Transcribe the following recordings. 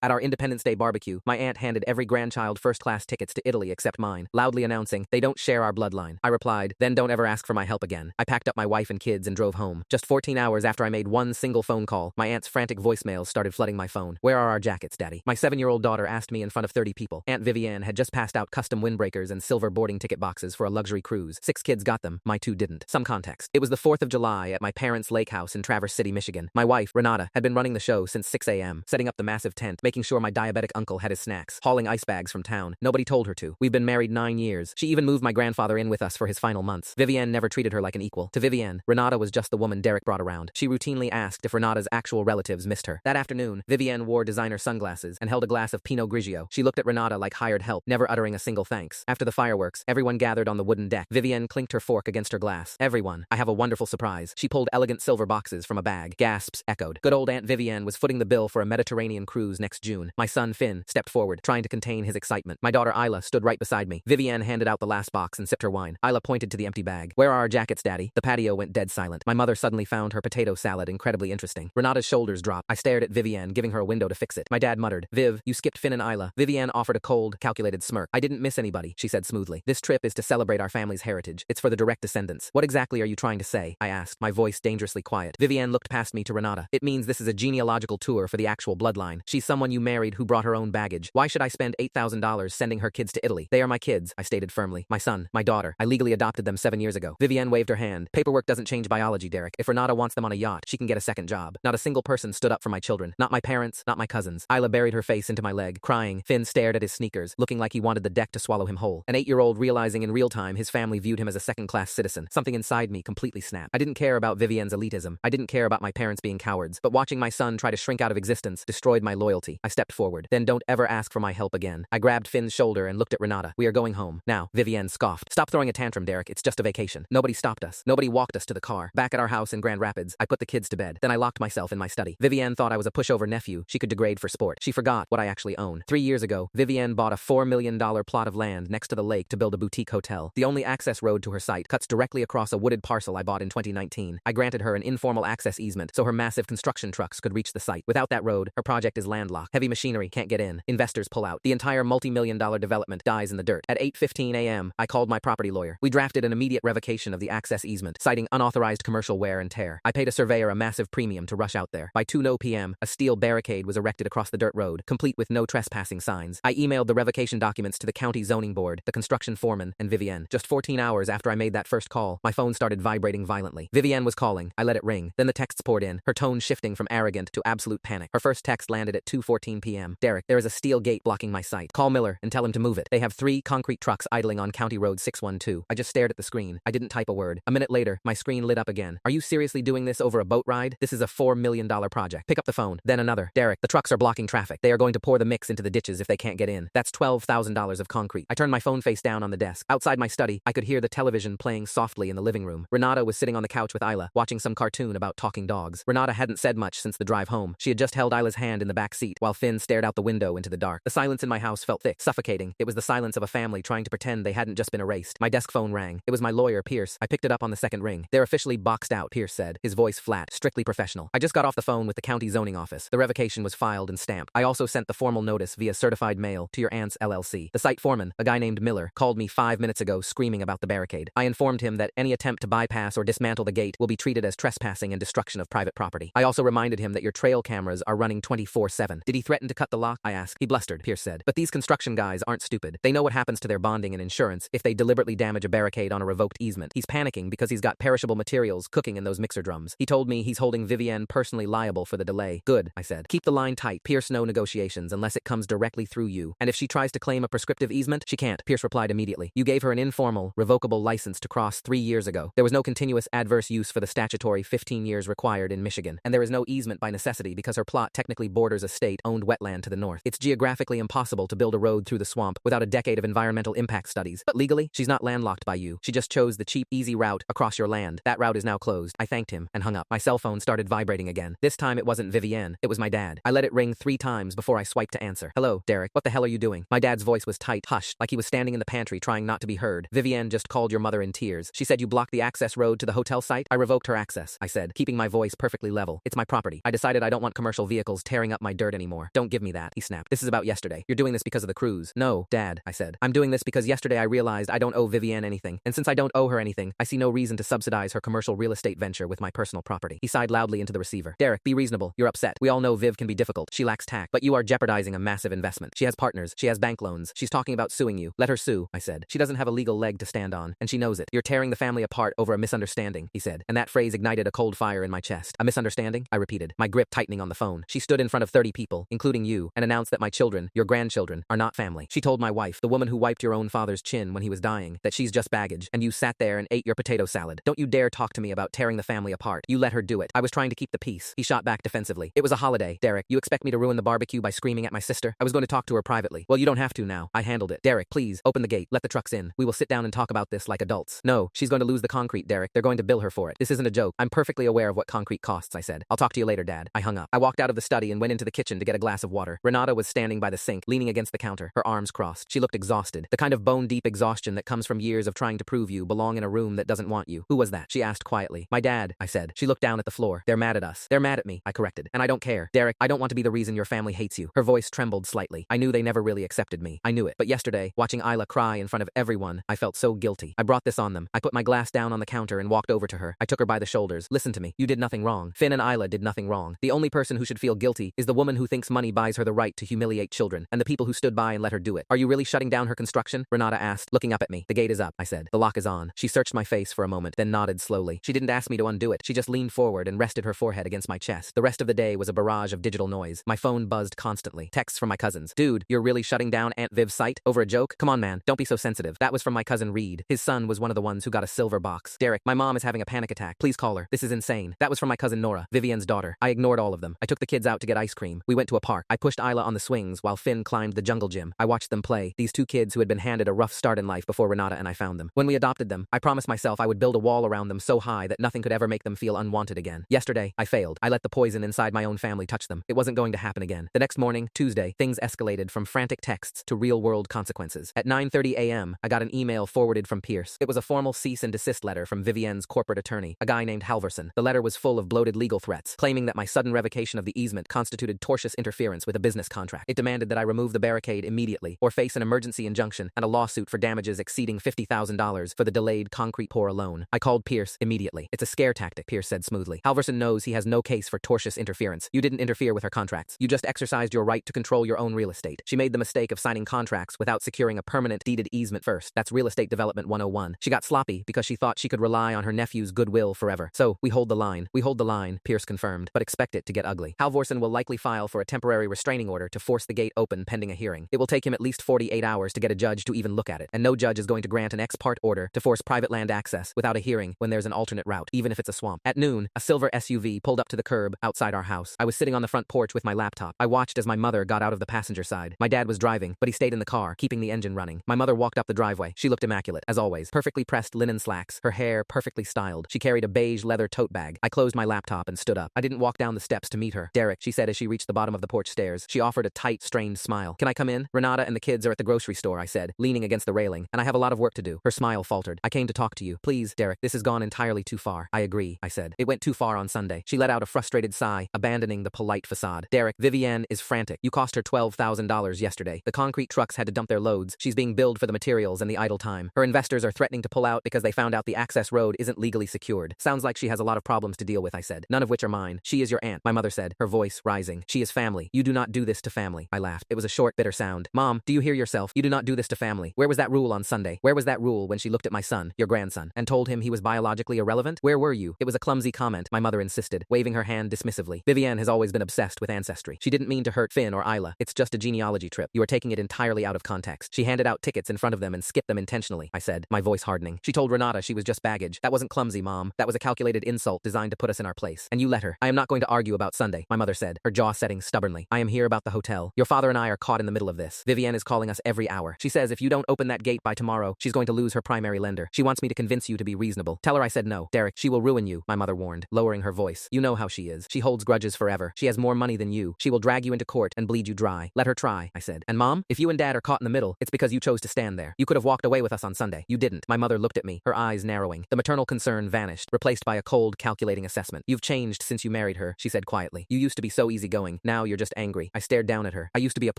At our Independence Day barbecue, my aunt handed every grandchild first-class tickets to Italy except mine, loudly announcing, "They don't share our bloodline." I replied, "Then don't ever ask for my help again." I packed up my wife and kids and drove home. Just 14 hours after I made one single phone call, my aunt's frantic voicemails started flooding my phone. "Where are our jackets, Daddy?" My 7-year-old daughter asked me in front of 30 people. Aunt Vivienne had just passed out custom windbreakers and silver boarding ticket boxes for a luxury cruise. 6 kids got them, my 2 didn't. Some context. It was the 4th of July at my parents' lake house in Traverse City, Michigan. My wife, Renata, had been running the show since 6 a.m., setting up the massive tent, making sure my diabetic uncle had his snacks, hauling ice bags from town. Nobody told her to. We've been married 9 years. She even moved my grandfather in with us for his final months. Vivienne never treated her like an equal. To Vivienne, Renata was just the woman Derek brought around. She routinely asked if Renata's actual relatives missed her. That afternoon, Vivienne wore designer sunglasses and held a glass of Pinot Grigio. She looked at Renata like hired help, never uttering a single thanks. After the fireworks, everyone gathered on the wooden deck. Vivienne clinked her fork against her glass. "Everyone, I have a wonderful surprise." She pulled elegant silver boxes from a bag. Gasps echoed. Good old Aunt Vivienne was footing the bill for a Mediterranean cruise next June. My son, Finn, stepped forward, trying to contain his excitement. My daughter, Isla, stood right beside me. Vivienne handed out the last box and sipped her wine. Isla pointed to the empty bag. "Where are our jackets, Daddy?" The patio went dead silent. My mother suddenly found her potato salad incredibly interesting. Renata's shoulders dropped. I stared at Vivienne, giving her a window to fix it. My dad muttered, "Viv, you skipped Finn and Isla." Vivienne offered a cold, calculated smirk. "I didn't miss anybody," she said smoothly. "This trip is to celebrate our family's heritage. It's for the direct descendants." "What exactly are you trying to say?" I asked, my voice dangerously quiet. Vivienne looked past me to Renata. "It means this is a genealogical tour for the actual bloodline. She's someone you married who brought her own baggage. Why should I spend $8,000 sending her kids to Italy? They are my kids," I stated firmly. "My son, my daughter. I legally adopted them 7 years ago." Vivienne waved her hand. "Paperwork doesn't change biology, Derek. If Renata wants them on a yacht, she can get a second job." Not a single person stood up for my children. Not my parents, not my cousins. Isla buried her face into my leg, crying. Finn stared at his sneakers, looking like he wanted the deck to swallow him whole. An 8-year-old realizing in real time his family viewed him as a second-class citizen. Something inside me completely snapped. I didn't care about Vivienne's elitism. I didn't care about my parents being cowards. But watching my son try to shrink out of existence destroyed my loyalty. I stepped forward. "Then don't ever ask for my help again." I grabbed Finn's shoulder and looked at Renata. "We are going home. Now." Vivienne scoffed. "Stop throwing a tantrum, Derek. It's just a vacation." Nobody stopped us. Nobody walked us to the car. Back at our house in Grand Rapids, I put the kids to bed. Then I locked myself in my study. Vivienne thought I was a pushover nephew she could degrade for sport. She forgot what I actually own. 3 years ago, Vivienne bought a $4 million plot of land next to the lake to build a boutique hotel. The only access road to her site cuts directly across a wooded parcel I bought in 2019. I granted her an informal access easement so her massive construction trucks could reach the site. Without that road, her project is landlocked. Heavy machinery can't get in. Investors pull out. The entire multi-million-dollar development dies in the dirt. At 8:15 a.m., I called my property lawyer. We drafted an immediate revocation of the access easement, citing unauthorized commercial wear and tear. I paid a surveyor a massive premium to rush out there. By 2:00 p.m., a steel barricade was erected across the dirt road, complete with no trespassing signs. I emailed the revocation documents to the county zoning board, the construction foreman, and Vivienne. Just 14 hours after I made that first call, my phone started vibrating violently. Vivienne was calling. I let it ring. Then the texts poured in, her tone shifting from arrogant to absolute panic. Her first text landed at 2:14 p.m. "Derek, there is a steel gate blocking my site. Call Miller and tell him to move it. They have 3 concrete trucks idling on County Road 612. I just stared at the screen. I didn't type a word. A minute later, my screen lit up again. "Are you seriously doing this over a boat ride? This is a $4 million project." Pick up the phone. Then another. "Derek, the trucks are blocking traffic. They are going to pour the mix into the ditches if they can't get in. That's $12,000 of concrete." I turned my phone face down on the desk. Outside my study, I could hear the television playing softly in the living room. Renata was sitting on the couch with Isla, watching some cartoon about talking dogs. Renata hadn't said much since the drive home. She had just held Isla's hand in the back seat, while Finn stared out the window into the dark. The silence in my house felt thick, suffocating. It was the silence of a family trying to pretend they hadn't just been erased. My desk phone rang. It was my lawyer, Pierce. I picked it up on the second ring. "They're officially boxed out," Pierce said, his voice flat, strictly professional. "I just got off the phone with the county zoning office. The revocation was filed and stamped. I also sent the formal notice via certified mail to your aunt's LLC. The site foreman, a guy named Miller, called me 5 minutes ago screaming about the barricade. I informed him that any attempt to bypass or dismantle the gate will be treated as trespassing and destruction of private property. I also reminded him that your trail cameras are running 24/7. "Did he threaten to cut the lock?" I asked. "He blustered," Pierce said. "But these construction guys aren't stupid. They know what happens to their bonding and insurance if they deliberately damage a barricade on a revoked easement. He's panicking because he's got perishable materials cooking in those mixer drums. He told me he's holding Vivienne personally liable for the delay." "Good," I said. "Keep the line tight. Pierce, no negotiations unless it comes directly through you. And if she tries to claim a prescriptive easement, she can't." Pierce replied immediately. "You gave her an informal, revocable license to cross 3 years ago. There was no continuous adverse use for the statutory 15 years required in Michigan. And there is no easement by necessity because her plot technically borders a state-owned wetland to the north. It's geographically impossible to build a road through the swamp without a decade of environmental impact studies. But legally, she's not landlocked by you. She just chose the cheap, easy route across your land. That route is now closed." I thanked him and hung up. My cell phone started vibrating again. This time it wasn't Vivienne. It was my dad. I let it ring 3 times before I swiped to answer. "Hello, Derek. What the hell are you doing?" My dad's voice was tight, hushed, like he was standing in the pantry trying not to be heard. "Vivienne just called your mother in tears. She said you blocked the access road to the hotel site." "I revoked her access," I said, keeping my voice perfectly level. "It's my property. I decided I don't want commercial vehicles tearing up my dirt anymore." anymore. Don't give me that, he snapped. This is about yesterday. You're doing this because of the cruise. No, Dad, I said. I'm doing this because yesterday I realized I don't owe Vivienne anything, and since I don't owe her anything, I see no reason to subsidize her commercial real estate venture with my personal property. He sighed loudly into the receiver. Derek, be reasonable. You're upset. We all know Viv can be difficult. She lacks tact, but you are jeopardizing a massive investment. She has partners. She has bank loans. She's talking about suing you. Let her sue, I said. She doesn't have a legal leg to stand on, and she knows it. You're tearing the family apart over a misunderstanding, he said, and that phrase ignited a cold fire in my chest. A misunderstanding? I repeated, my grip tightening on the phone. She stood in front of 30 people, including you, and announced that my children, your grandchildren, are not family. She told my wife, the woman who wiped your own father's chin when he was dying, that she's just baggage, and you sat there and ate your potato salad. Don't you dare talk to me about tearing the family apart. You let her do it. I was trying to keep the peace. He shot back defensively. It was a holiday. Derek, you expect me to ruin the barbecue by screaming at my sister? I was going to talk to her privately. Well, you don't have to now. I handled it. Derek, please, open the gate. Let the trucks in. We will sit down and talk about this like adults. No, she's going to lose the concrete, Derek. They're going to bill her for it. This isn't a joke. I'm perfectly aware of what concrete costs, I said. I'll talk to you later, Dad. I hung up. I walked out of the study and went into the kitchen to get a glass of water. Renata was standing by the sink, leaning against the counter, her arms crossed. She looked exhausted. The kind of bone-deep exhaustion that comes from years of trying to prove you belong in a room that doesn't want you. Who was that? She asked quietly. My dad, I said. She looked down at the floor. They're mad at us. They're mad at me, I corrected. And I don't care. Derek, I don't want to be the reason your family hates you. Her voice trembled slightly. I knew they never really accepted me. I knew it. But yesterday, watching Isla cry in front of everyone, I felt so guilty. I brought this on them. I put my glass down on the counter and walked over to her. I took her by the shoulders. Listen to me. You did nothing wrong. Finn and Isla did nothing wrong. The only person who should feel guilty is the woman who thinks money buys her the right to humiliate children, and the people who stood by and let her do it. Are you really shutting down her construction? Renata asked, looking up at me. The gate is up, I said. The lock is on. She searched my face for a moment, then nodded slowly. She didn't ask me to undo it. She just leaned forward and rested her forehead against my chest. The rest of the day was a barrage of digital noise. My phone buzzed constantly. Texts from my cousins. Dude, you're really shutting down Aunt Viv's site? Over a joke? Come on, man. Don't be so sensitive. That was from my cousin Reed. His son was one of the ones who got a silver box. Derek, my mom is having a panic attack. Please call her. This is insane. That was from my cousin Nora, Vivienne's daughter. I ignored all of them. I took the kids out to get ice cream. We went to a park. I pushed Isla on the swings while Finn climbed the jungle gym. I watched them play. These two kids who had been handed a rough start in life before Renata and I found them. When we adopted them, I promised myself I would build a wall around them so high that nothing could ever make them feel unwanted again. Yesterday, I failed. I let the poison inside my own family touch them. It wasn't going to happen again. The next morning, Tuesday, things escalated from frantic texts to real-world consequences. At 9:30 a.m., I got an email forwarded from Pierce. It was a formal cease and desist letter from Vivienne's corporate attorney, a guy named Halverson. The letter was full of bloated legal threats, claiming that my sudden revocation of the easement constituted tortious interference with a business contract. It demanded that I remove the barricade immediately or face an emergency injunction and a lawsuit for damages exceeding $50,000 for the delayed concrete pour alone. I called Pierce immediately. It's a scare tactic, Pierce said smoothly. Halverson knows he has no case for tortious interference. You didn't interfere with her contracts. You just exercised your right to control your own real estate. She made the mistake of signing contracts without securing a permanent deeded easement first. That's real estate development 101. She got sloppy because she thought she could rely on her nephew's goodwill forever. So, we hold the line. We hold the line, Pierce confirmed, but expect it to get ugly. Halvorson will likely file for a temporary restraining order to force the gate open pending a hearing. It will take him at least 48 hours to get a judge to even look at it, and no judge is going to grant an ex parte order to force private land access without a hearing when there's an alternate route, even if it's a swamp. At noon, a silver SUV pulled up to the curb outside our house. I was sitting on the front porch with my laptop. I watched as my mother got out of the passenger side. My dad was driving, but he stayed in the car, keeping the engine running. My mother walked up the driveway. She looked immaculate, as always. Perfectly pressed linen slacks, her hair perfectly styled. She carried a beige leather tote bag. I closed my laptop and stood up. I didn't walk down the steps to meet her. Derek, she said as she reached the bottom of the porch stairs. She offered a tight, strained smile. Can I come in? Renata and the kids are at the grocery store, I said, leaning against the railing, and I have a lot of work to do. Her smile faltered. I came to talk to you. Please, Derek, this has gone entirely too far. I agree, I said. It went too far on Sunday. She let out a frustrated sigh, abandoning the polite facade. Derek, Vivienne is frantic. You cost her $12,000 yesterday. The concrete trucks had to dump their loads. She's being billed for the materials and the idle time. Her investors are threatening to pull out because they found out the access road isn't legally secured. Sounds like she has a lot of problems to deal with, I said. None of which are mine. She is your aunt, my mother said, her voice rising. She is family. You do not do this to family. I laughed. It was a short, bitter sound. Mom, do you hear yourself? You do not do this to family. Where was that rule on Sunday? Where was that rule when she looked at my son, your grandson, and told him he was biologically irrelevant? Where were you? It was a clumsy comment, my mother insisted, waving her hand dismissively. Vivienne has always been obsessed with ancestry. She didn't mean to hurt Finn or Isla. It's just a genealogy trip. You are taking it entirely out of context. She handed out tickets in front of them and skipped them intentionally, I said, my voice hardening. She told Renata she was just baggage. That wasn't clumsy, Mom. That was a calculated insult designed to put us in our place. And you let her. I am not going to argue about Sunday, my mother said, her jaw setting stubbornly. I am here about the hotel. Your father and I are caught in the middle of this. Vivienne is calling us every hour. She says if you don't open that gate by tomorrow, she's going to lose her primary lender. She wants me to convince you to be reasonable. Tell her I said no. Derek, she will ruin you, my mother warned, lowering her voice. You know how she is. She holds grudges forever. She has more money than you. She will drag you into court and bleed you dry. Let her try, I said. And Mom, if you and Dad are caught in the middle, it's because you chose to stand there. You could have walked away with us on Sunday. You didn't. My mother looked at me, her eyes narrowing. The maternal concern vanished, replaced by a cold, calculating assessment. You've changed since you married her, she said quietly. You used to be so easygoing. Now now you're just angry. I stared down at her. I used to be a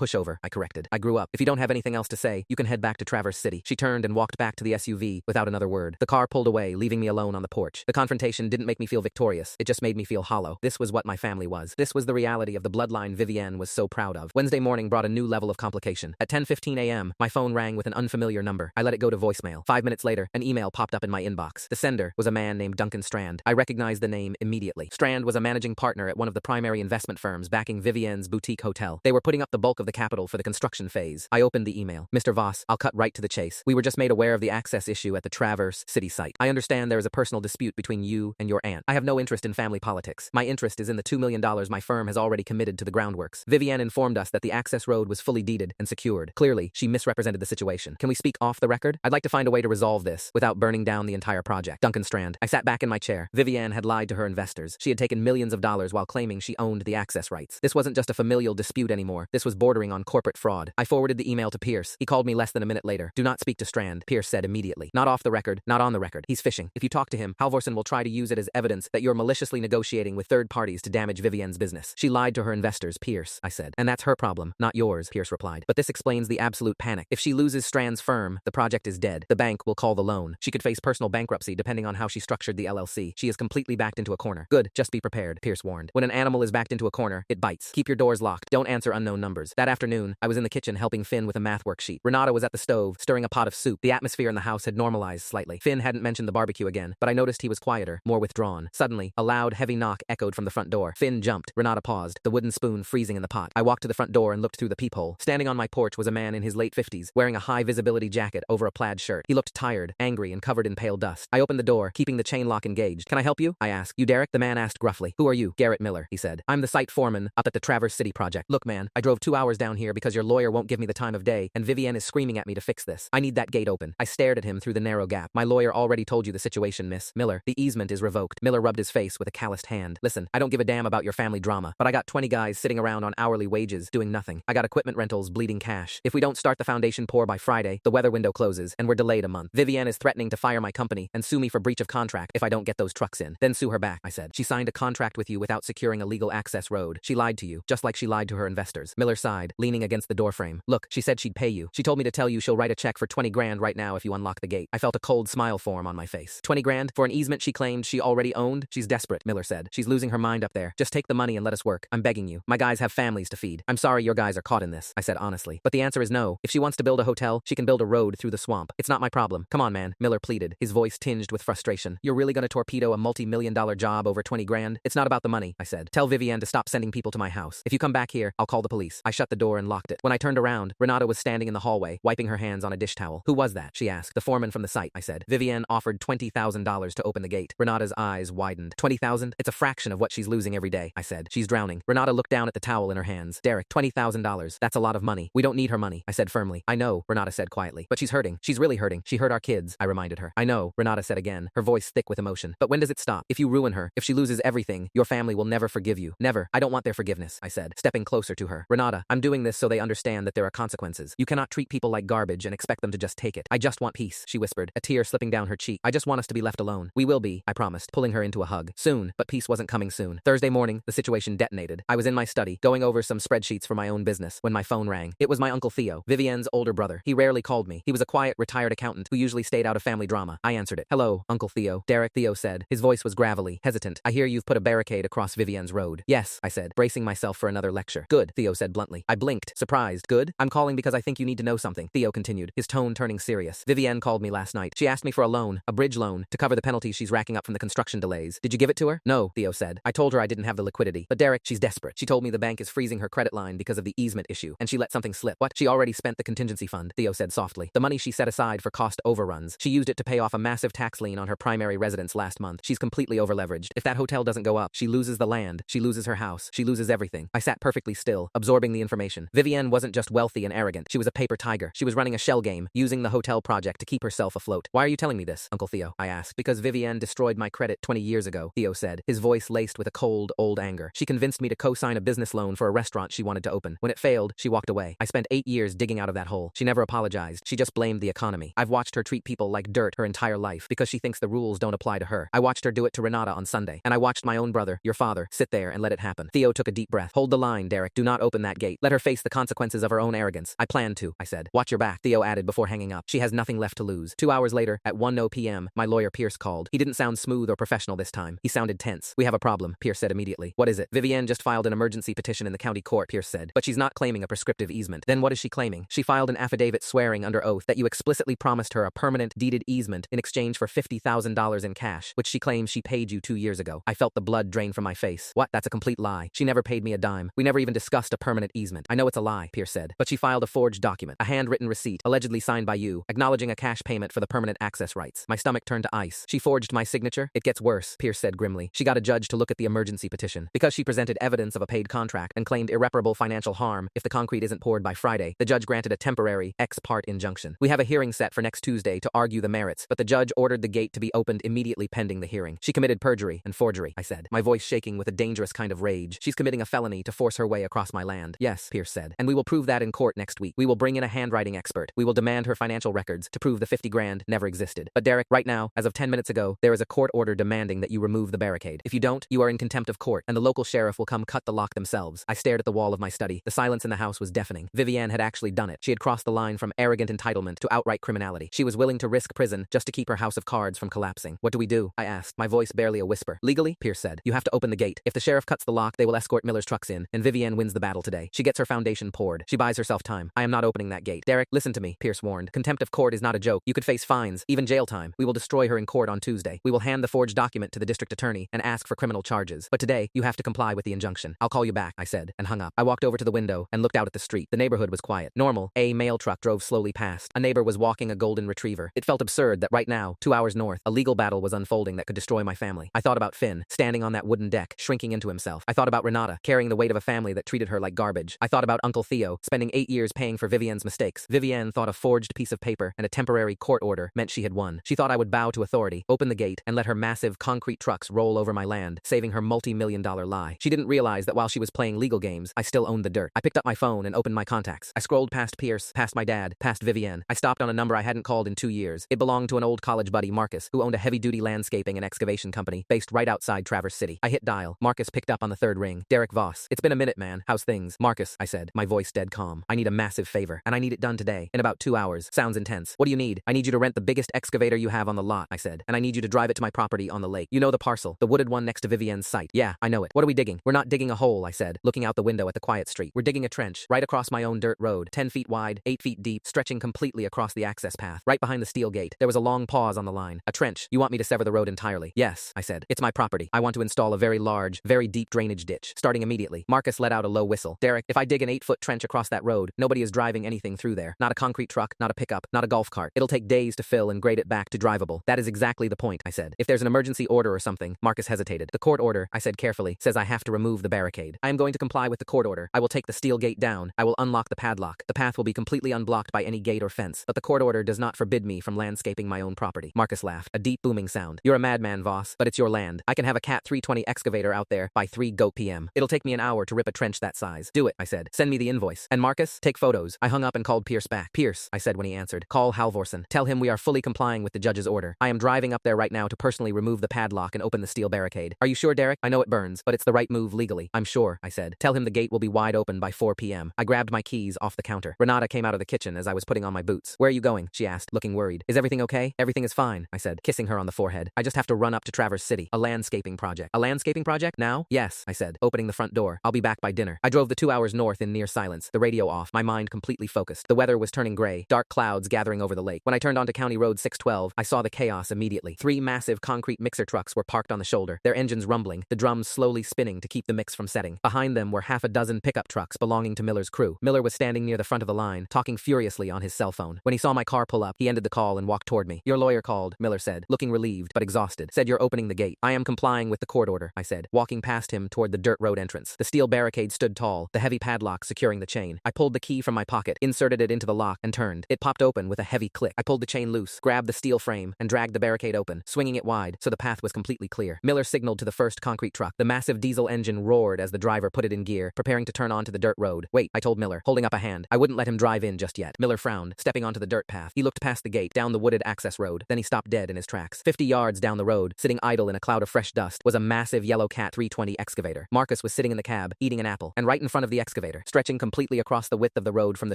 pushover, I corrected. I grew up. If you don't have anything else to say, you can head back to Traverse City. She turned and walked back to the SUV without another word. The car pulled away, leaving me alone on the porch. The confrontation didn't make me feel victorious. It just made me feel hollow. This was what my family was. This was the reality of the bloodline Vivienne was so proud of. Wednesday morning brought a new level of complication. At 10:15 a.m., my phone rang with an unfamiliar number. I let it go to voicemail. 5 minutes later, an email popped up in my inbox. The sender was a man named Duncan Strand. I recognized the name immediately. Strand was a managing partner at one of the primary investment firms backing Vivienne's boutique hotel. They were putting up the bulk of the capital for the construction phase. I opened the email. Mr. Voss, I'll cut right to the chase. We were just made aware of the access issue at the Traverse City site. I understand there is a personal dispute between you and your aunt. I have no interest in family politics. My interest is in the $2 million my firm has already committed to the groundworks. Vivienne informed us that the access road was fully deeded and secured. Clearly, she misrepresented the situation. Can we speak off the record? I'd like to find a way to resolve this without burning down the entire project. Duncan Strand. I sat back in my chair. Vivienne had lied to her investors. She had taken millions of dollars while claiming she owned the access rights. This wasn't just a familial dispute anymore. This was bordering on corporate fraud. I forwarded the email to Pierce. He called me less than a minute later. Do not speak to Strand, Pierce said immediately. Not off the record, not on the record. He's fishing. If you talk to him, Halvorsen will try to use it as evidence that you're maliciously negotiating with third parties to damage Vivienne's business. She lied to her investors, Pierce, I said. And that's her problem, not yours, Pierce replied. But this explains the absolute panic. If she loses Strand's firm, the project is dead. The bank will call the loan. She could face personal bankruptcy depending on how she structured the LLC. She is completely backed into a corner. Good, just be prepared, Pierce warned. When an animal is backed into a corner, it bites. Keep your doors locked. Don't answer unknown numbers. That afternoon, I was in the kitchen helping Finn with a math worksheet. Renata was at the stove, stirring a pot of soup. The atmosphere in the house had normalized slightly. Finn hadn't mentioned the barbecue again, but I noticed he was quieter, more withdrawn. Suddenly, a loud, heavy knock echoed from the front door. Finn jumped. Renata paused, the wooden spoon freezing in the pot. I walked to the front door and looked through the peephole. Standing on my porch was a man in his late 50s, wearing a high-visibility jacket over a plaid shirt. He looked tired, angry, and covered in pale dust. I opened the door, keeping the chain lock engaged. Can I help you? I asked. You Derek? The man asked gruffly. Who are you? Garrett Miller, he said. I'm the site foreman up at the Traverse City project. Look, man, I drove 2 hours down here because your lawyer won't give me the time of day, and Vivienne is screaming at me to fix this. I need that gate open. I stared at him through the narrow gap. My lawyer already told you the situation, Miss Miller. The easement is revoked. Miller rubbed his face with a calloused hand. Listen, I don't give a damn about your family drama, but I got 20 guys sitting around on hourly wages doing nothing. I got equipment rentals bleeding cash. If we don't start the foundation pour by Friday, the weather window closes, and we're delayed a month. Vivienne is threatening to fire my company and sue me for breach of contract if I don't get those trucks in. Then sue her back, I said. She signed a contract with you without securing a legal access road. She lied to you, just like she lied to her investors. Miller sighed, leaning against the doorframe. Look, she said she'd pay you. She told me to tell you she'll write a check for 20 grand right now if you unlock the gate. I felt a cold smile form on my face. 20 grand? For an easement she claimed she already owned? She's desperate, Miller said. She's losing her mind up there. Just take the money and let us work. I'm begging you. My guys have families to feed. I'm sorry your guys are caught in this, I said honestly. But the answer is no. If she wants to build a hotel, she can build a road through the swamp. It's not my problem. Come on, man, Miller pleaded, his voice tinged with frustration. You're really gonna torpedo a multi-million-dollar job over 20 grand? It's not about the money, I said. Tell Vivienne to stop sending people to my house. If you come back here, I'll call the police. I shut the door and locked it. When I turned around, Renata was standing in the hallway, wiping her hands on a dish towel. Who was that? She asked. The foreman from the site, I said. Vivienne offered $20,000 to open the gate. Renata's eyes widened. 20,000? It's a fraction of what she's losing every day, I said. She's drowning. Renata looked down at the towel in her hands. Derek, $20,000. That's a lot of money. We don't need her money, I said firmly. I know, Renata said quietly. But she's hurting. She's really hurting. She hurt our kids, I reminded her. I know, Renata said again, her voice thick with emotion. But when does it stop? If you ruin her, if she loses everything, your family will never forgive you. Never. I don't want their forgiveness, I said, stepping closer to her. Renata, I'm doing this so they understand that there are consequences. You cannot treat people like garbage and expect them to just take it. I just want peace, she whispered, a tear slipping down her cheek. I just want us to be left alone. We will be, I promised, pulling her into a hug. Soon, but peace wasn't coming soon. Thursday morning, the situation detonated. I was in my study, going over some spreadsheets for my own business, when my phone rang. It was my Uncle Theo, Vivienne's older brother. He rarely called me. He was a quiet, retired accountant who usually stayed out of family drama. I answered it. Hello, Uncle Theo. Derek, Theo said. His voice was gravelly, hesitant. I hear you've put a barricade across Vivienne's road. Yes, I said, bracing myself for another lecture. Good, Theo said bluntly. I blinked, surprised. Good? I'm calling because I think you need to know something, Theo continued, his tone turning serious. Vivienne called me last night. She asked me for a loan, a bridge loan, to cover the penalties she's racking up from the construction delays. Did you give it to her? No, Theo said. I told her I didn't have the liquidity. But Derek, she's desperate. She told me the bank is freezing her credit line because of the easement issue, and she let something slip. What? She already spent the contingency fund, Theo said softly. The money she set aside for cost overruns. She used it to pay off a massive tax lien on her primary residence last month. She's completely overleveraged. If that hotel doesn't go up, she loses the land, she loses her house, she loses everything. I sat perfectly still, absorbing the information. Vivienne wasn't just wealthy and arrogant. She was a paper tiger. She was running a shell game, using the hotel project to keep herself afloat. Why are you telling me this, Uncle Theo? I asked. Because Vivienne destroyed my credit 20 years ago, Theo said, his voice laced with a cold, old anger. She convinced me to co-sign a business loan for a restaurant she wanted to open. When it failed, she walked away. I spent 8 years digging out of that hole. She never apologized. She just blamed the economy. I've watched her treat people like dirt her entire life because she thinks the rules don't apply to her. I watched her do it to Renata on Sunday, and I watched my own brother, your father, sit there and let it happen. Theo took a deep deep breath. Hold the line, Derek. Do not open that gate. Let her face the consequences of her own arrogance. I plan to, I said. Watch your back, Theo added before hanging up. She has nothing left to lose. 2 hours later, at 1:00 p.m., my lawyer Pierce called. He didn't sound smooth or professional this time. He sounded tense. We have a problem, Pierce said immediately. What is it? Vivienne just filed an emergency petition in the county court, Pierce said. But she's not claiming a prescriptive easement. Then what is she claiming? She filed an affidavit swearing under oath that you explicitly promised her a permanent deeded easement in exchange for $50,000 in cash, which she claims she paid you 2 years ago. I felt the blood drain from my face. What? That's a complete lie. She never paid me a dime. We never even discussed a permanent easement. I know it's a lie, Pierce said. But she filed a forged document, a handwritten receipt, allegedly signed by you, acknowledging a cash payment for the permanent access rights. My stomach turned to ice. She forged my signature? It gets worse, Pierce said grimly. She got a judge to look at the emergency petition. Because she presented evidence of a paid contract and claimed irreparable financial harm if the concrete isn't poured by Friday, the judge granted a temporary ex parte injunction. We have a hearing set for next Tuesday to argue the merits, but the judge ordered the gate to be opened immediately pending the hearing. She committed perjury and forgery, I said, my voice shaking with a dangerous kind of rage. She's committing a felony to force her way across my land. Yes, Pierce said. And we will prove that in court next week. We will bring in a handwriting expert. We will demand her financial records to prove the 50 grand never existed. But Derek, right now, as of 10 minutes ago, there is a court order demanding that you remove the barricade. If you don't, you are in contempt of court, and the local sheriff will come cut the lock themselves. I stared at the wall of my study. The silence in the house was deafening. Vivienne had actually done it. She had crossed the line from arrogant entitlement to outright criminality. She was willing to risk prison just to keep her house of cards from collapsing. What do we do? I asked, my voice barely a whisper. Legally, Pierce said, you have to open the gate. If the sheriff cuts the lock, they will escort Miller's trucks in, and Vivienne wins the battle today. She gets her foundation poured. She buys herself time. I am not opening that gate. Derek, listen to me, Pierce warned. Contempt of court is not a joke. You could face fines, even jail time. We will destroy her in court on Tuesday. We will hand the forged document to the district attorney and ask for criminal charges. But today, you have to comply with the injunction. I'll call you back, I said, and hung up. I walked over to the window and looked out at the street. The neighborhood was quiet. Normal. A mail truck drove slowly past. A neighbor was walking a golden retriever. It felt absurd that right now, 2 hours north, a legal battle was unfolding that could destroy my family. I thought about Finn, standing on that wooden deck, shrinking into himself. I thought about Renata, carrying the weight of a family that treated her like garbage. I thought about Uncle Theo, spending 8 years paying for Vivienne's mistakes. Vivienne thought a forged piece of paper and a temporary court order meant she had won. She thought I would bow to authority, open the gate, and let her massive concrete trucks roll over my land, saving her multi-million-dollar lie. She didn't realize that while she was playing legal games, I still owned the dirt. I picked up my phone and opened my contacts. I scrolled past Pierce, past my dad, past Vivienne. I stopped on a number I hadn't called in 2 years. It belonged to an old college buddy, Marcus, who owned a heavy-duty landscaping and excavation company based right outside Traverse City. I hit dial. Marcus picked up on the third ring. Derek Voss. It's been a minute, man. How's things? Marcus, I said, my voice dead calm. I need a massive favor, and I need it done today, in about 2 hours. Sounds intense. What do you need? I need you to rent the biggest excavator you have on the lot, I said, and I need you to drive it to my property on the lake. You know the parcel, the wooded one next to Vivienne's site. Yeah, I know it. What are we digging? We're not digging a hole, I said, looking out the window at the quiet street. We're digging a trench, right across my own dirt road, 10 feet wide, 8 feet deep, stretching completely across the access path, right behind the steel gate. There was a long pause on the line. A trench. You want me to sever the road entirely? Yes, I said. It's my property. I want to install a very large, very deep drainage ditch, starting immediately. Marcus let out a low whistle. Derek, if I dig an 8-foot trench across that road, nobody is driving anything through there. Not a concrete truck, not a pickup, not a golf cart. It'll take days to fill and grade it back to drivable. That is exactly the point, I said. If there's an emergency order or something, Marcus hesitated. The court order, I said carefully, says I have to remove the barricade. I am going to comply with the court order. I will take the steel gate down. I will unlock the padlock. The path will be completely unblocked by any gate or fence, but the court order does not forbid me from landscaping my own property. Marcus laughed, a deep booming sound. You're a madman, Voss, but it's your land. I can have a Cat 320 excavator out there by 3 go p.m. It'll take me an hour to rip a trench that size. Do it, I said. Send me the invoice. And Marcus, take photos. I hung up and called Pierce back. Pierce, I said when he answered, call Halvorsen. Tell him we are fully complying with the judge's order. I am driving up there right now to personally remove the padlock and open the steel barricade. Are you sure, Derek? I know it burns, but it's the right move legally. I'm sure, I said. Tell him the gate will be wide open by 4 p.m. I grabbed my keys off the counter. Renata came out of the kitchen as I was putting on my boots. Where are you going? She asked, looking worried. Is everything okay? Everything is fine, I said, kissing her on the forehead. I just have to run up to Traverse City. A landscaping project. A landscaping project? Now? Yes, I said, opening the front door. I'll be back by dinner. I drove the 2 hours north in near silence, the radio off, my mind completely focused. The weather was turning gray, dark clouds gathering over the lake. When I turned onto County Road 612, I saw the chaos immediately. 3 massive concrete mixer trucks were parked on the shoulder, their engines rumbling, the drums slowly spinning to keep the mix from setting. Behind them were half a dozen pickup trucks belonging to Miller's crew. Miller was standing near the front of the line, talking furiously on his cell phone. When he saw my car pull up, he ended the call and walked toward me. Your lawyer called, Miller said, looking relieved but exhausted. Said you're opening the gate. I am complying with the court order, I said, walking past him toward the dirt road entrance. The steel barricade stood tall, the heavy padlock securing the chain. I pulled the key from my pocket, inserted it into the lock, and turned. It popped open with a heavy click. I pulled the chain loose, grabbed the steel frame, and dragged the barricade open, swinging it wide so the path was completely clear. Miller signaled to the first concrete truck. The massive diesel engine roared as the driver put it in gear, preparing to turn onto the dirt road. Wait, I told Miller, holding up a hand. I wouldn't let him drive in just yet. Miller frowned, stepping onto the dirt path. He looked past the gate, down the wooded access road. Then he stopped dead in his tracks. 50 yards down the road, sitting idle in a cloud of fresh dust, was a massive yellow Cat 320 excavator. Marcus was sitting in the cab, eating an apple, and right in front of the excavator, stretching completely across the width of the road from the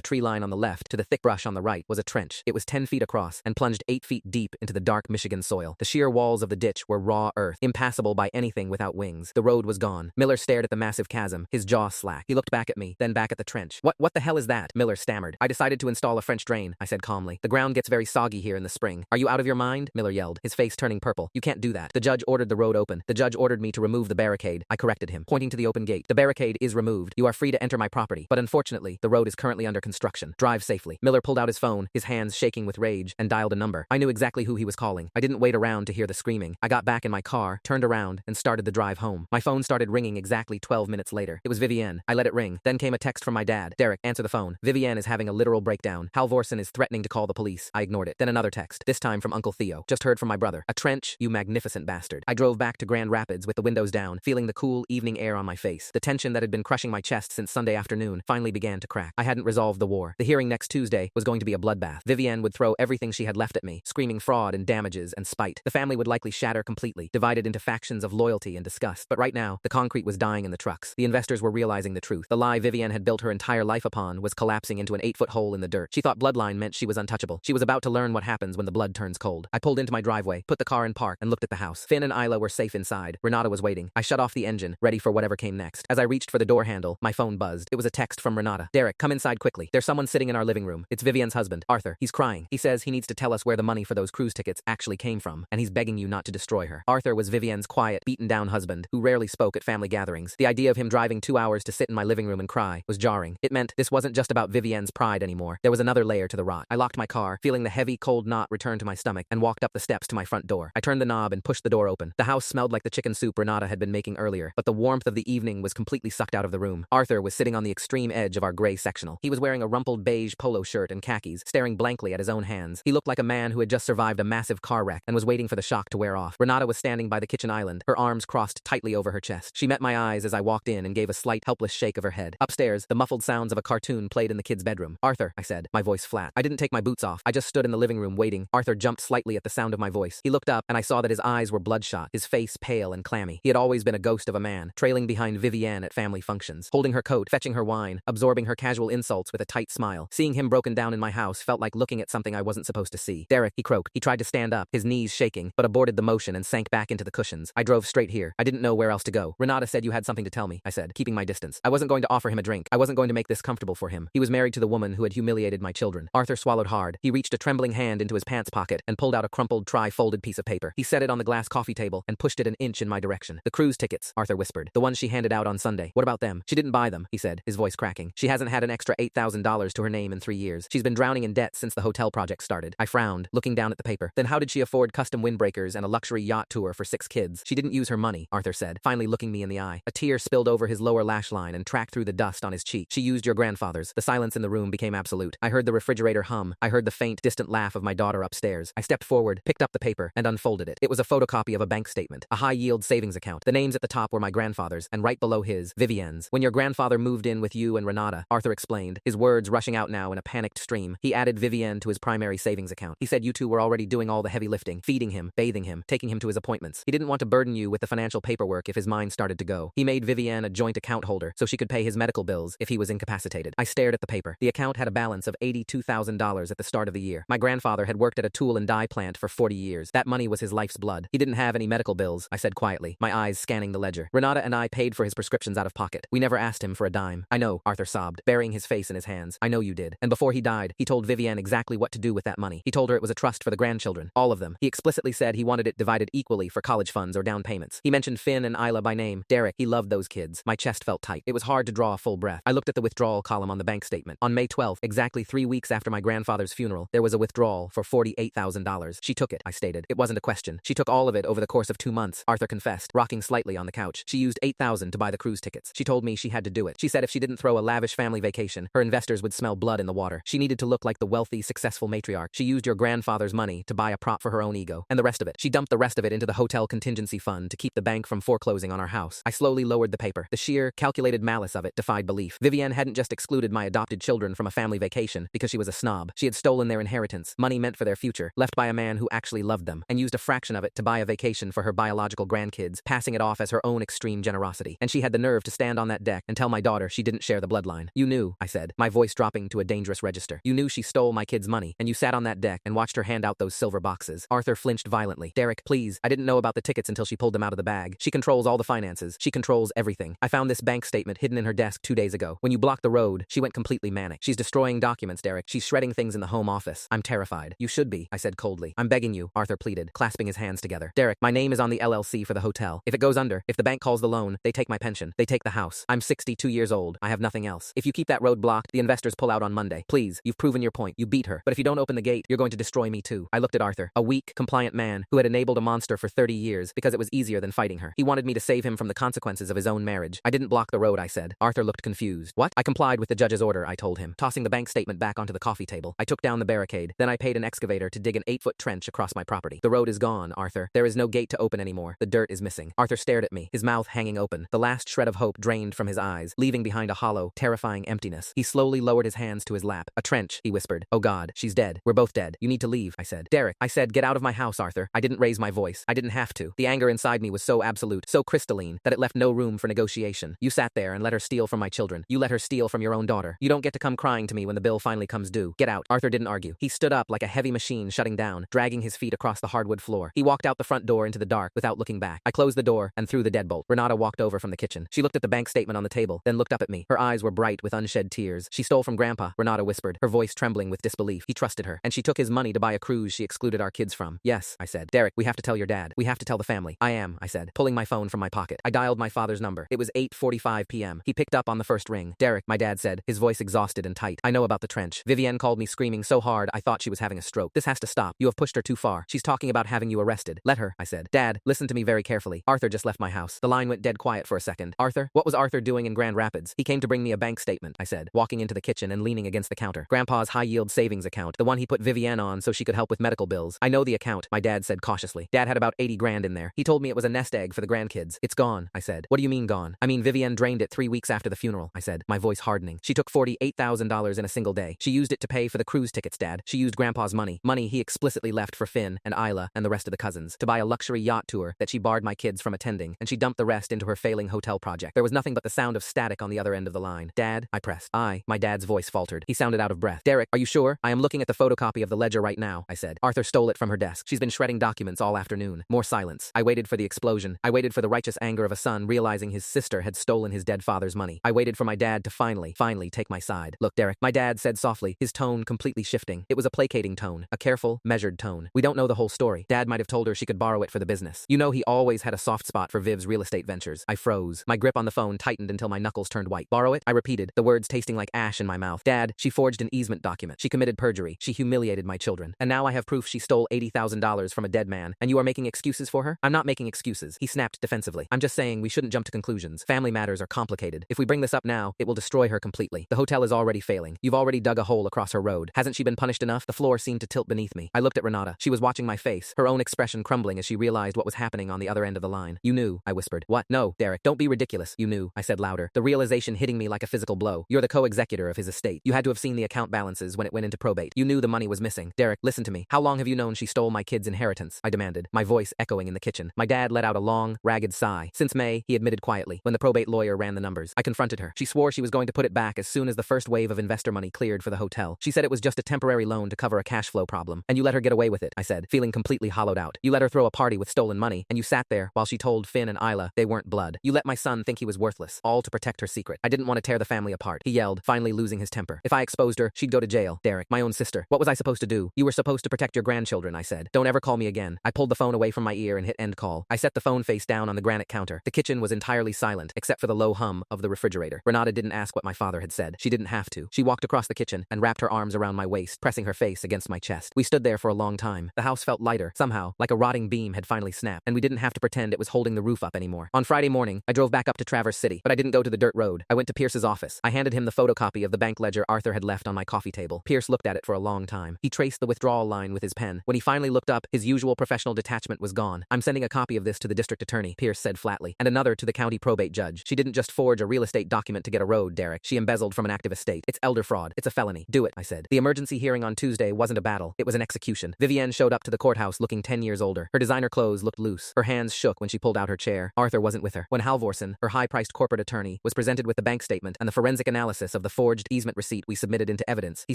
tree line on the left to the thick brush on the right, was a trench. It was 10 feet across and plunged 8 feet deep into the dark Michigan soil. The sheer walls of the ditch were raw earth, impassable by anything without wings. The road was gone. Miller stared at the massive chasm, his jaw slack. He looked back at me, then back at the trench. What the hell is that? Miller stammered. I decided to install a French drain, I said calmly. The ground gets very soggy here in the spring. Are you out of your mind? Miller yelled, his face turning purple. You can't do that. The judge ordered the road open. The judge ordered me to remove the barricade. I corrected him, pointing to the open gate. The barricade is removed. You are free to enter my property. But unfortunately, the road is currently under construction. Drive safely. Miller pulled out his phone, his hands shaking with rage, and dialed a number. I knew exactly who he was calling. I didn't wait around to hear the screaming. I got back in my car, turned around, and started the drive home. My phone started ringing exactly 12 minutes later. It was Vivienne. I let it ring. Then came a text from my dad. Derek, answer the phone. Vivienne is having a literal breakdown. Halvorsen is threatening to call the police. I ignored it. Then another text, this time from Uncle Theo. Just heard from my brother. A trench, you magnificent bastard. I drove back to Grand Rapids with the windows down, feeling the cool evening air on my face. The tension that had been crushing my chest since Sunday afternoon finally began to crack. I hadn't resolved the war. The hearing next Tuesday was going to be a bloodbath. Vivienne would throw everything she had left at me, screaming fraud and damages and spite. The family would likely shatter completely, divided into factions of loyalty and disgust. But right now, the concrete was dying in the trucks. The investors were realizing the truth. The lie Vivienne had built her entire life upon was collapsing into an 8-foot hole in the dirt. She thought bloodline meant she was untouchable. She was about to learn what happens when the blood turns cold. I pulled into my driveway, put the car in park, and looked at the house. Finn and Isla were safe inside. Renata was waiting. I shut off the engine, ready for whatever came next. As I reached for the door handle, my phone buzzed. It was a text from Renata. Derek, come inside quickly. There's someone sitting in our living room. It's Vivienne's husband, Arthur. He's crying. He says he needs to tell us where the money for those cruise tickets actually came from, and he's begging you not to destroy her. Arthur was Vivienne's quiet, beaten-down husband, who rarely spoke at family gatherings. The idea of him driving 2 hours to sit in my living room and cry was jarring. It meant this wasn't just about Vivienne's pride anymore. There was another layer to the rot. I locked my car, feeling the heavy, cold knot return to my stomach, and walked up the steps to my front door. I turned the knob and pushed the door open. The house smelled like the chicken soup Renata had been making earlier, but the warmth of the evening was completely sucked out of the room. Arthur was sitting on the extreme edge of our gray sectional. He was wearing a rumpled beige polo shirt and khakis, staring blankly at his own hands. He looked like a man who had just survived a massive car wreck and was waiting for the shock to wear off. Renata was standing by the kitchen island, her arms crossed tightly over her chest. She met my eyes as I walked in and gave a slight, helpless shake of her head. Upstairs, the muffled sounds of a cartoon played in the kid's bedroom. Arthur, I said, my voice flat. I didn't take my boots off. I just stood in the living room waiting. Arthur jumped slightly at the sound of my voice. He looked up, and I saw that his eyes were bloodshot, his face pale and clammy. He had always been a ghost of a man, trailing behind Vivienne at family functions, holding her coat, fetching her wine, absorbing her casual insults with a tight smile. Seeing him broken down in my house felt like looking at something I wasn't supposed to see. Derek, he croaked. He tried to stand up, his knees shaking, but aborted the motion and sank back into the cushions. I drove straight here. I didn't know where else to go. Renata said you had something to tell me, I said, keeping my distance. I wasn't going to offer him a drink. I wasn't going to make this comfortable for him. He was married to the woman who had humiliated my children. Arthur swallowed hard. He reached a trembling hand into his pants pocket and pulled out a crumpled, tri-folded piece of paper. He set it on the glass coffee table and pushed it an inch in my direction. The cruise tickets, Arthur whispered. The ones she handed out on Sunday. What about them? She didn't buy them, he said, his voice cracking. She hasn't had an extra $8,000 to her name in 3 years. She's been drowning in debt since the hotel project started. I frowned, looking down at the paper. Then how did she afford custom windbreakers and a luxury yacht tour for 6 kids? She didn't use her money, Arthur said, finally looking me in the eye. A tear spilled over his lower lash line and tracked through the dust on his cheek. She used your grandfather's. The silence in the room became absolute. I heard the refrigerator hum. I heard the faint, distant laugh of my daughter upstairs. I stepped forward, picked up the paper, and unfolded it. It was a photocopy of a bank statement, a high-yield savings account. The names at the top were my grandfather's, and right below his, Vivienne's. When your grandfather moved in with you and Renata, Arthur explained, his words rushing out now in a panicked stream. He added Vivienne to his primary savings account. He said you two were already doing all the heavy lifting, feeding him, bathing him, taking him to his appointments. He didn't want to burden you with the financial paperwork if his mind started to go. He made Vivienne a joint account holder so she could pay his medical bills if he was incapacitated. I stared at the paper. The account had a balance of $82,000 at the start of the year. My grandfather had worked at a tool and die plant for 40 years. That money was his life's blood. He didn't have any medical bills, I said quietly, my eyes scanning the ledger. Renata and I paid for his prescriptions out of pocket. We never asked him for a dime. I know, Arthur sobbed, burying his face in his hands. I know you did. And before he died, he told Vivienne exactly what to do with that money. He told her it was a trust for the grandchildren, all of them. He explicitly said he wanted it divided equally for college funds or down payments. He mentioned Finn and Isla by name. Derek, he loved those kids. My chest felt tight. It was hard to draw a full breath. I looked at the withdrawal column on the bank statement. On May 12th, exactly 3 weeks after my grandfather's funeral, there was a withdrawal for $48,000. She took it, I stated. It wasn't a question. She took all of it over the course of 2 months, Arthur confessed, rocking slightly on the couch. She used $8,000 to buy the cruise tickets. She told me she had to do it. She said if she didn't throw a lavish family vacation, her investors would smell blood in the water. She needed to look like the wealthy, successful matriarch. She used your grandfather's money to buy a prop for her own ego. And the rest of it. She dumped the rest of it into the hotel contingency fund to keep the bank from foreclosing on our house. I slowly lowered the paper. The sheer, calculated malice of it defied belief. Vivienne hadn't just excluded my adopted children from a family vacation because she was a snob. She had stolen their inheritance, money meant for their future, left by a man who actually loved them, and used a fraction of it to buy a vacation for her biological grandkids, passing it off as her own extreme generosity. audacity. And she had the nerve to stand on that deck and tell my daughter she didn't share the bloodline. You knew, I said, my voice dropping to a dangerous register. You knew she stole my kid's money, and you sat on that deck and watched her hand out those silver boxes. Arthur flinched violently. Derek, please. I didn't know about the tickets until she pulled them out of the bag. She controls all the finances. She controls everything. I found this bank statement hidden in her desk 2 days ago. When you blocked the road, she went completely manic. She's destroying documents, Derek. She's shredding things in the home office. I'm terrified. You should be, I said coldly. I'm begging you, Arthur pleaded, clasping his hands together. Derek, my name is on the LLC for the hotel. If it goes under, if the bank calls the loan, they take my pension. They take the house. I'm 62 years old. I have nothing else. If you keep that road blocked, the investors pull out on Monday. Please, you've proven your point. You beat her. But if you don't open the gate, you're going to destroy me too. I looked at Arthur, a weak, compliant man who had enabled a monster for 30 years because it was easier than fighting her. He wanted me to save him from the consequences of his own marriage. I didn't block the road, I said. Arthur looked confused. What? I complied with the judge's order, I told him, tossing the bank statement back onto the coffee table. I took down the barricade. Then I paid an excavator to dig an 8-foot trench across my property. The road is gone, Arthur. There is no gate to open anymore. The dirt is missing. Arthur stared at me, his mouth hanging open, the last shred of hope drained from his eyes, leaving behind a hollow, terrifying emptiness. He slowly lowered his hands to his lap. A trench, he whispered. Oh God, she's dead. We're both dead. You need to leave, I said. Derek, I said, get out of my house, Arthur. I didn't raise my voice. I didn't have to. The anger inside me was so absolute, so crystalline, that it left no room for negotiation. You sat there and let her steal from my children. You let her steal from your own daughter. You don't get to come crying to me when the bill finally comes due. Get out. Arthur didn't argue. He stood up like a heavy machine shutting down, dragging his feet across the hardwood floor. He walked out the front door into the dark without looking back. I closed the door and threw the deadbolt. Renata walked over from the kitchen. She looked at the bank statement on the table, then looked up at me. Her eyes were bright with unshed tears. She stole from Grandpa, Renata whispered, her voice trembling with disbelief. He trusted her, and she took his money to buy a cruise she excluded our kids from. Yes, I said. Derek, we have to tell your dad. We have to tell the family. I am, I said, pulling my phone from my pocket. I dialed my father's number. It was 8:45 p.m. He picked up on the first ring. Derek, my dad said, his voice exhausted and tight. I know about the trench. Vivienne called me screaming so hard I thought she was having a stroke. This has to stop. You have pushed her too far. She's talking about having you arrested. Let her, I said. Dad, listen to me very carefully. Arthur just left my house. The line went dead quiet for a second. Arthur? What was Arthur doing in Grand Rapids? He came to bring me a bank statement, I said, walking into the kitchen and leaning against the counter. Grandpa's high-yield savings account, the one he put Vivienne on so she could help with medical bills. I know the account, my dad said cautiously. Dad had about 80 grand in there. He told me it was a nest egg for the grandkids. It's gone, I said. What do you mean gone? I mean Vivienne drained it 3 weeks after the funeral, I said, my voice hardening. She took $48,000 in a single day. She used it to pay for the cruise tickets, Dad. She used Grandpa's money he explicitly left for Finn and Isla and the rest of the cousins, to buy a luxury yacht tour that she barred my kids from attending, and she dumped the rest into her failing hotel project. There was nothing but the sound of static on the other end of the line. Dad, I pressed. My dad's voice faltered. He sounded out of breath. Derek, are you sure? I am looking at the photocopy of the ledger right now, I said. Arthur stole it from her desk. She's been shredding documents all afternoon. More silence. I waited for the explosion. I waited for the righteous anger of a son realizing his sister had stolen his dead father's money. I waited for my dad to finally take my side. Look, Derek, my dad said softly, his tone completely shifting. It was a placating tone, a careful, measured tone. We don't know the whole story. Dad might have told her she could borrow it for the business. You know he always had a soft spot for Viv's real estate ventures. I froze. My grip on the phone tightened until my knuckles turned white. Borrow it? I repeated, the words tasting like ash in my mouth. Dad, she forged an easement document. She committed perjury. She humiliated my children. And now I have proof she stole $80,000 from a dead man, and you are making excuses for her? I'm not making excuses, he snapped defensively. I'm just saying we shouldn't jump to conclusions. Family matters are complicated. If we bring this up now, it will destroy her completely. The hotel is already failing. You've already dug a hole across her road. Hasn't she been punished enough? The floor seemed to tilt beneath me. I looked at Renata. She was watching my face, her own expression crumbling as she realized what was happening on the other end of the line. You knew, I whispered. What? No, Derek, don't be ridiculous. You knew, I said louder, the realization hitting me like a physical blow. You're the co-executor of his estate. You had to have seen the account balances when it went into probate. You knew the money was missing. Derek, listen to me. How long have you known she stole my kid's inheritance? I demanded, my voice echoing in the kitchen. My dad let out a long, ragged sigh. Since May, he admitted quietly, when the probate lawyer ran the numbers. I confronted her. She swore she was going to put it back as soon as the first wave of investor money cleared for the hotel. She said it was just a temporary loan to cover a cash flow problem, and you let her get away with it, I said, feeling completely hollowed out. You let her throw a party with stolen money, and you sat there while she told Finn and Isla they weren't blood. You let my son think he was worthless, all to protect her secret. I didn't want to tear the family apart. He yelled, finally losing his temper. If I exposed her, she'd go to jail. Derek, my own sister. What was I supposed to do? You were supposed to protect your grandchildren, I said. Don't ever call me again. I pulled the phone away from my ear and hit end call. I set the phone face down on the granite counter. The kitchen was entirely silent, except for the low hum of the refrigerator. Renata didn't ask what my father had said. She didn't have to. She walked across the kitchen and wrapped her arms around my waist, pressing her face against my chest. We stood there for a long time. The house felt lighter, somehow, like a rotting beam had finally snapped, and we didn't have to pretend it was holding the roof up anymore. On Friday morning, I drove back up to Traverse City, but I didn't go to the dirt road. I went to Pierce's office. I handed him the photocopy of the bank ledger Arthur had left on my coffee table. Pierce looked at it for a long time. He traced the withdrawal line with his pen. When he finally looked up, his usual professional detachment was gone. I'm sending a copy of this to the district attorney, Pierce said flatly, and another to the county probate judge. She didn't just forge a real estate document to get a road, Derek. She embezzled from an active estate. It's elder fraud. It's a felony. Do it, I said. The emergency hearing on Tuesday wasn't a battle. It was an execution. Vivienne showed up to the courthouse looking 10 years older. Her designer clothes looked loose. Her hands shook when she pulled out her chair. Arthur wasn't with her. When Halvorsen, her high-priced corporate attorney, was presented with the bank statement and the forensic analysis of the forged easement receipt we submitted into evidence, he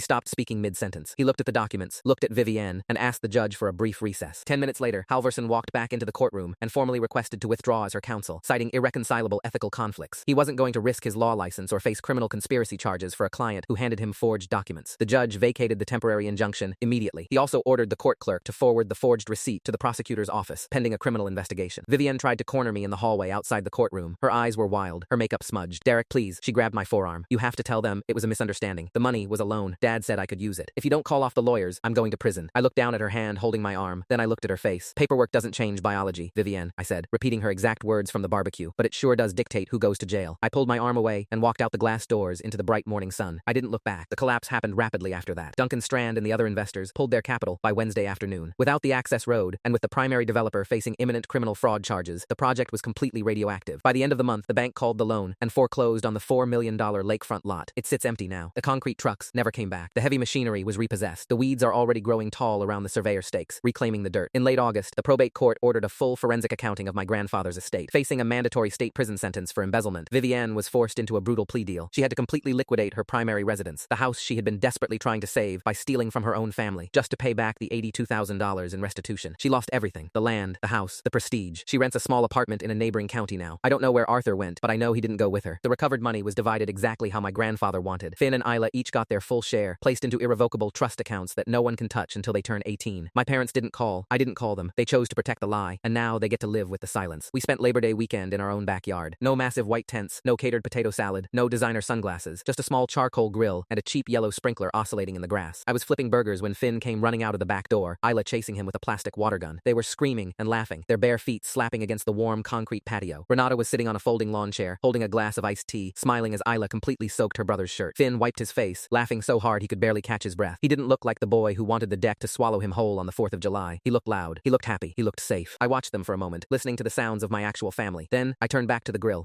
stopped speaking mid-sentence. He looked at the documents, looked at Vivienne, and asked the judge for a brief recess. 10 minutes later, Halvorsen walked back into the courtroom and formally requested to withdraw as her counsel, citing irreconcilable ethical conflicts. He wasn't going to risk his law license or face criminal conspiracy charges for a client who handed him forged documents. The judge vacated the temporary injunction immediately. He also ordered the court clerk to forward the forged receipt to the prosecutor's office, pending a criminal investigation. Vivienne tried to corner me in the hallway outside the courtroom. Her eyes were wild, her makeup smudged. Derek, please. She grabbed my forearm. You have to tell them it was a misunderstanding. The money was a loan. Dad said I could use it. If you don't call off the lawyers, I'm going to prison. I looked down at her hand holding my arm. Then I looked at her face. Paperwork doesn't change biology, Vivienne, I said, repeating her exact words from the barbecue, but it sure does dictate who goes to jail. I pulled my arm away and walked out the glass doors into the bright morning sun. I didn't look back. The collapse happened rapidly after that. Duncan Strand and the other investors pulled their capital by Wednesday afternoon. Without the access road, and with the primary developer facing imminent criminal fraud charges, the project was completely radioactive. By the end of the month, the bank called the loan and foreclosed on the $4 million lakefront lot. It sits empty now. The concrete trucks never came back. The heavy machinery was repossessed. The weeds are already growing tall around the surveyor stakes, reclaiming the dirt. In late August, the probate court ordered a full forensic accounting of my grandfather's estate. Facing a mandatory state prison sentence for embezzlement, Vivienne was forced into a brutal plea deal. She had to completely liquidate her primary residence, the house she had been desperately trying to save by stealing from her own family, just to pay back the $82,000 in restitution. She lost everything: the land, the house, the prestige. She rents a small apartment in a neighboring county now. I don't know where Arthur went, but I know he didn't go with her. The recovered money was divided exactly how my grandfather wanted. Finn and Isla each got their full share, placed into irrevocable trust accounts that no one can touch until they turn 18. My parents didn't call. I didn't call them. They chose to protect the lie, and now they get to live with the silence. We spent Labor Day weekend in our own backyard. No massive white tents, no catered potato salad, no designer sunglasses, just a small charcoal grill and a cheap yellow sprinkler oscillating in the grass. I was flipping burgers when Finn came running out of the back door, Isla chasing him with a plastic water gun. They were screaming and laughing, their bare feet slapping against the warm concrete patio. Renata was sitting on a folding lawn chair, holding a glass of iced tea, smiling as Isla completely soaked her brother's shirt. Finn wiped his face, laughing so hard he could barely catch his breath. He didn't look like the boy who wanted the deck to swallow him whole on the 4th of July. He looked loud. He looked happy. He looked safe. I watched them for a moment, listening to the sounds of my actual family. Then, I turned back to the grill.